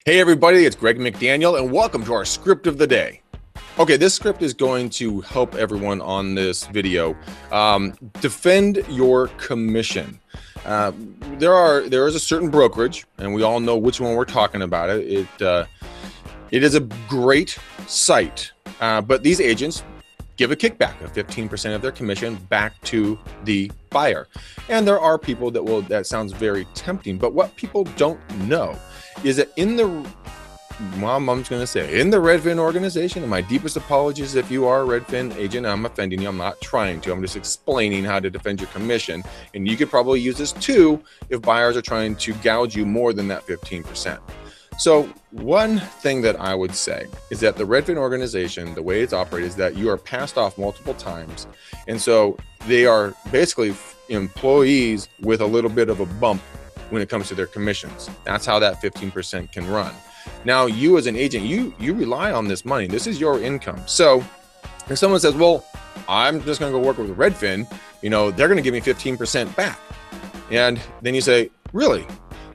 Hey everybody, it's Greg McDaniel and welcome to our script of the day. Okay, this script is going to help everyone on this video defend your commission. There is a certain brokerage, and we all know which one we're talking about. It is a great site, but these agents give a kickback of 15% of their commission back to the buyer. And there are people that sounds very tempting, but what people don't know is that in the Redfin organization, and my deepest apologies if you are a Redfin agent, I'm offending you. I'm not trying to. I'm just explaining how to defend your commission. And you could probably use this too if buyers are trying to gouge you more than that 15%. So one thing that I would say is that the Redfin organization, the way it's operated is that you are passed off multiple times. And so they are basically employees with a little bit of a bump when it comes to their commissions. That's how that 15% can run. Now, you as an agent, you rely on this money. This is your income. So if someone says, well, I'm just going to go work with Redfin, they're going to give me 15% back. And then you say, really?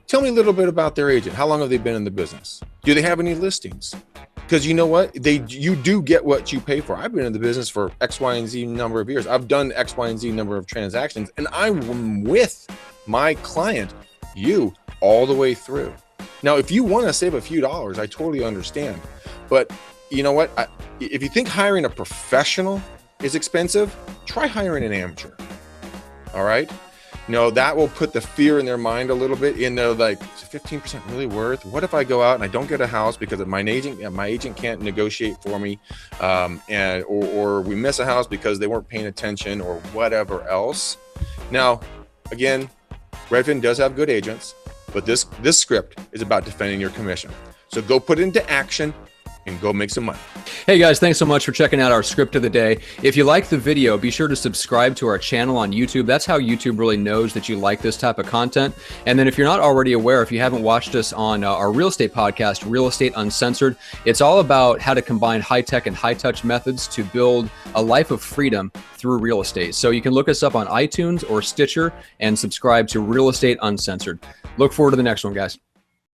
Tell me a little bit about their agent. How long have they been in the business? Do they have any listings? Because you know what? You do get what you pay for. I've been in the business for X, Y, and Z number of years. I've done X, Y, and Z number of transactions, and I'm with my client, you, all the way through. Now, if you want to save a few dollars, I totally understand. But you know what? If you think hiring a professional is expensive, try hiring an amateur. All right? That will put the fear in their mind a little bit. They're like, is 15% really worth? What if I go out and I don't get a house because my agent can't negotiate for me, or we miss a house because they weren't paying attention or whatever else? Now, again, Redfin does have good agents, but this script is about defending your commission. So go put it into action and go make some money. Hey guys, thanks so much for checking out our script of the day. If you like the video, be sure to subscribe to our channel on YouTube. That's how YouTube really knows that you like this type of content. And then if you're not already aware, if you haven't watched us on our real estate podcast, Real Estate Uncensored, it's all about how to combine high-tech and high-touch methods to build a life of freedom through real estate. So you can look us up on iTunes or Stitcher and subscribe to Real Estate Uncensored. Look forward to the next one, guys.